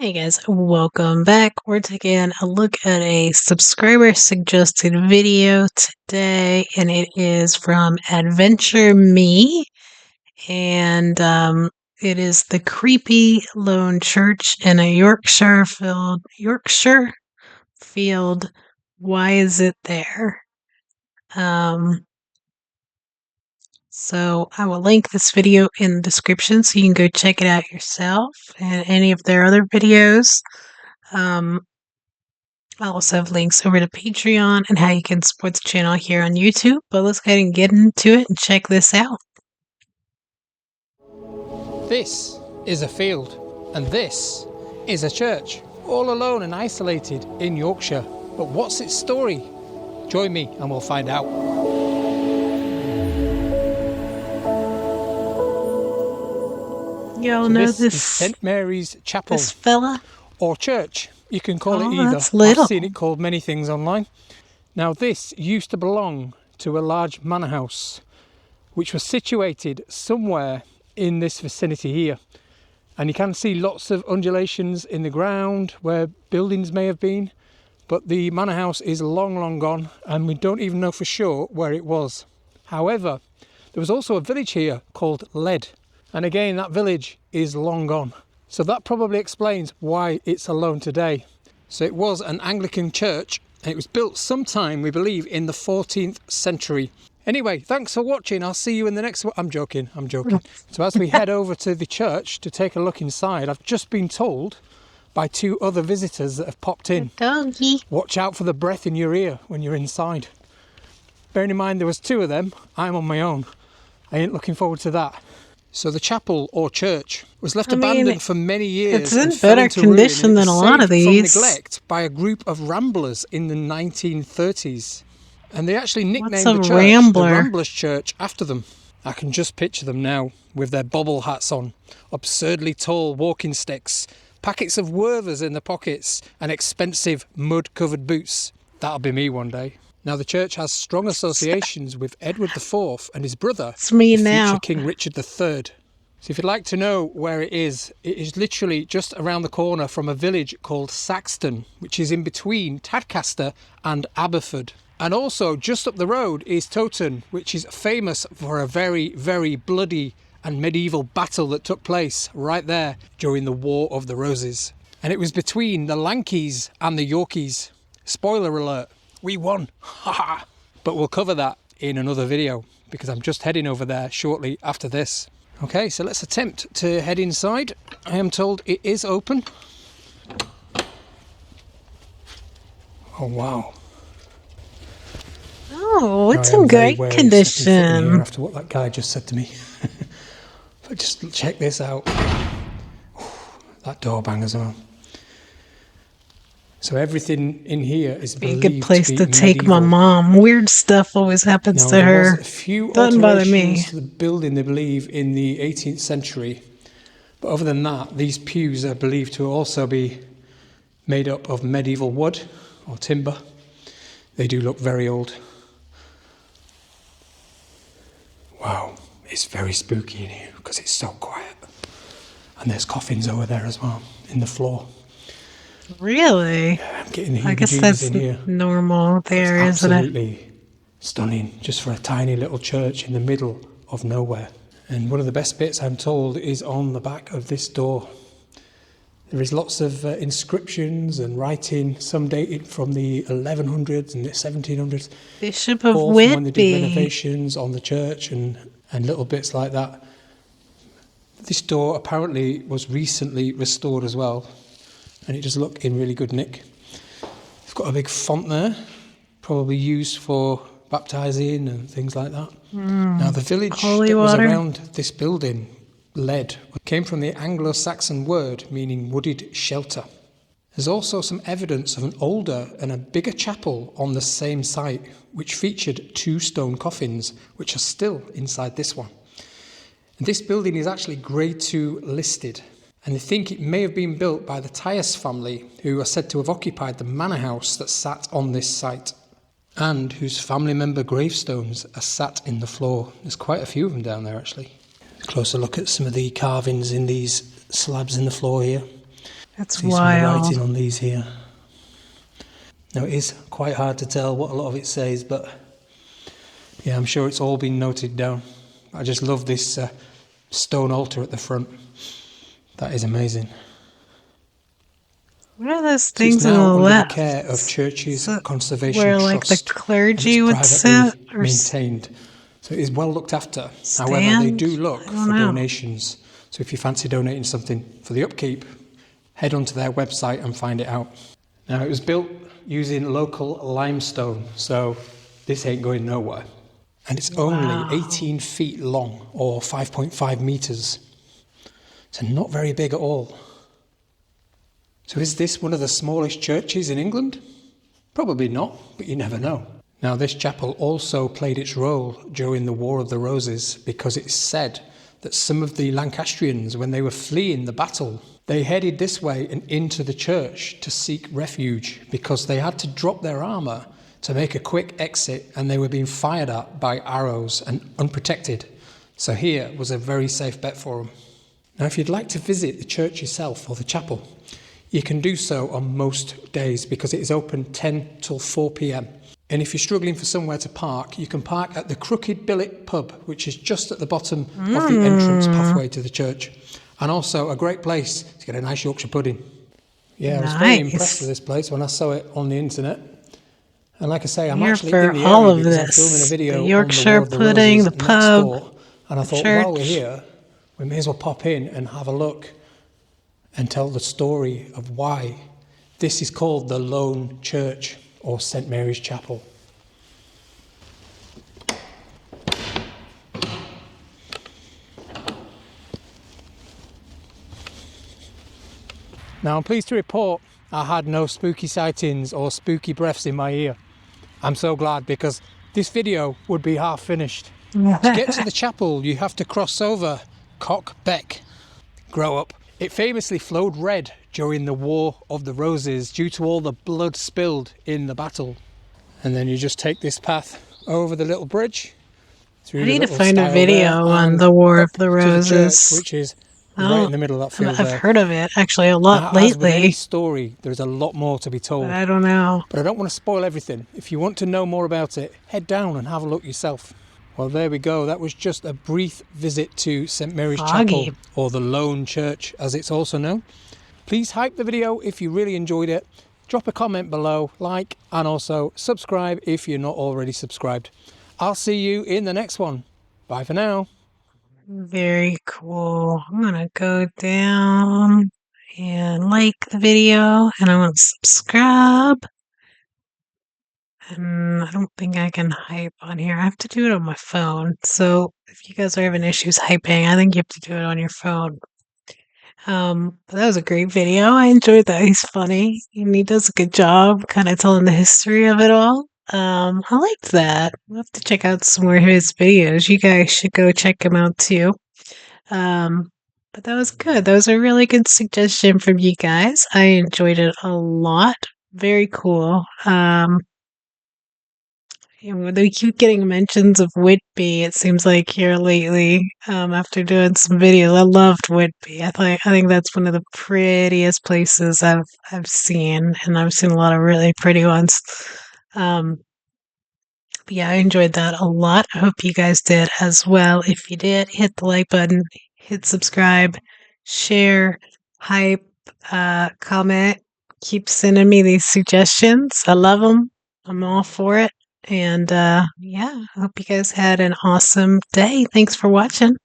Hey guys, welcome back. We're taking a look at a subscriber suggested video today, and it is from Adventure Me, and it is the creepy lone church in a Yorkshire field. Why is it there? So I will link this video in the description so you can go check it out yourself and any of their other videos. I also have links over to Patreon and how you can support the channel here on YouTube. But let's go ahead and get into it and check this out. This is a field, and this is a church, all alone and isolated in Yorkshire. But what's its story? Join me and we'll find out. Y'all know this this is St Mary's Chapel. This fella? Or church. You can call it either. That's little. I've seen it called many things online. Now this used to belong to a large manor house, which was situated somewhere in this vicinity here. And you can see lots of undulations in the ground where buildings may have been, but the manor house is long gone and we don't even know for sure where it was. However, there was also a village here called Lead, and again that village is long gone. So that probably explains why it's alone today. So it was an Anglican church and it was built sometime, we believe, in the 14th century. Anyway, thanks for watching. I'll see you in the next one. I'm joking. So as we head over to the church to take a look inside, I've just been told by two other visitors that have popped in. Doggy. Watch out for the breath in your ear when you're inside. Bearing in mind there was two of them, I'm on my own. I ain't looking forward to that. So the chapel or church was left abandoned for many years. It's in better condition than a lot of these. From neglect by a group of ramblers in the 1930s. And they actually nicknamed the church the Ramblers Church after them. I can just picture them now with their bobble hats on, absurdly tall walking sticks, packets of Werthers in their pockets and expensive mud-covered boots. That'll be me one day. Now the church has strong associations with Edward IV and his brother, future King Richard III. So if you'd like to know where it is literally just around the corner from a village called Saxton, which is in between Tadcaster and Aberford. And also just up the road is Towton, which is famous for a very, very bloody and medieval battle that took place right there during the War of the Roses. And it was between the Lankeys and the Yorkies. Spoiler alert. We won, haha! But we'll cover that in another video because I'm just heading over there shortly after this. Okay, so let's attempt to head inside. I am told it is open. Oh wow! Oh, it's in great condition. After what that guy just said to me, but just check this out. That door bang as well. So everything in here is believed to be a good place to take medieval. my mom. Weird stuff always happens to her. There was a few Doesn't bother me. to the building, they believe, in the 18th century. But other than that, these pews are believed to also be made up of medieval wood or timber. They do look very old. Wow, it's very spooky in here because it's so quiet. And there's coffins over there as well, in the floor. Really? Yeah, I'm getting the I guess that's in here. normal there, isn't it? Absolutely stunning, just for a tiny little church in the middle of nowhere. And one of the best bits, I'm told, is on the back of this door. There is lots of inscriptions and writing, some dated from the 1100s and the 1700s. Bishop of all Whitby. When they did renovations on the church and little bits like that. This door apparently was recently restored as well. And it does look in really good nick. It's got a big font there, probably used for baptising and things like that. Now the village that was around this building, Lead, came from the Anglo-Saxon word meaning wooded shelter. There's also some evidence of an older and a bigger chapel on the same site, which featured 2 stone coffins, which are still inside this one. And this building is actually Grade 2 listed. And they think it may have been built by the Tyas family, who are said to have occupied the manor house that sat on this site, and whose family member gravestones are sat in the floor. There's quite a few of them down there, actually. A closer look at some of the carvings in these slabs in the floor here. That's See some of the wild. writing on these here. Now it is quite hard to tell what a lot of it says, but yeah, I'm sure it's all been noted down. I just love this stone altar at the front. That is amazing. What are those So things it's now on the under left? the care of Churches Conservation where like the Trust, clergy and it's would sit privately or maintained. So it is well looked after. stand? However, they do look I don't for know. donations. So if you fancy donating something for the upkeep, head onto their website and find it out. Now, it was built using local limestone, so this ain't going nowhere. And it's only 18 feet long, or 5.5 metres. So not very big at all. So is this one of the smallest churches in England? Probably not, but you never know. Now, this chapel also played its role during the War of the Roses, because it's said that some of the Lancastrians, when they were fleeing the battle, they headed this way and into the church to seek refuge, because they had to drop their armour to make a quick exit, and they were being fired at by arrows and unprotected. So here was a very safe bet for them. Now, if you'd like to visit the church itself or the chapel, you can do so on most days, because it is open 10 till 4 p.m. And if you're struggling for somewhere to park, you can park at the Crooked Billet pub, which is just at the bottom of the entrance pathway to the church. And also a great place to get a nice Yorkshire pudding. Yeah, I was very impressed with this place when I saw it on the internet. And like I say, I'm actually in the area because I'm filming a video the Yorkshire on the War of the pudding, Roses the next pub, door. And I thought, church. while we're here, we may as well pop in and have a look and tell the story of why this is called the Lone Church, or St Mary's Chapel. Now, I'm pleased to report I had no spooky sightings or spooky breaths in my ear. I'm so glad, because this video would be half finished. To get to the chapel, you have to cross over Cock Beck. Grow up. It famously flowed red during the War of the Roses due to all the blood spilled in the battle. And then you just take this path over the little bridge, through the little find a stile there, video on and the War of up the to the church, Roses. which is right in the middle of that field I've there. heard of it actually a lot Now, as with any lately, story, there's a lot more to be told. but I don't know. But I don't want to spoil everything. If you want to know more about it, head down and have a look yourself. Well, there we go. That was just a brief visit to St Mary's Chapel, or the Lone Church as it's also known. Please hype the video if you really enjoyed it. Drop a comment below, like, and also subscribe if you're not already subscribed. I'll see you in the next one. Bye for now. Very cool. I'm gonna go down and like the video, and I'm gonna subscribe. And I don't think I can hype on here. I have to do it on my phone. So if you guys are having issues hyping, I think you have to do it on your phone. But that was a great video. I enjoyed that. He's funny and he does a good job kind of telling the history of it all. I liked that. We'll have to check out some more of his videos. You guys should go check him out too. But that was good. That was a really good suggestion from you guys. I enjoyed it a lot. Very cool. They keep getting mentions of Whitby, it seems like here lately, after doing some videos. I loved Whitby. I think that's one of the prettiest places I've seen, and I've seen a lot of really pretty ones. But yeah, I enjoyed that a lot. I hope you guys did as well. If you did, hit the like button, hit subscribe, share, hype, comment. Keep sending me these suggestions. I love them. I'm all for it. And yeah, I hope you guys had an awesome day. Thanks for watching.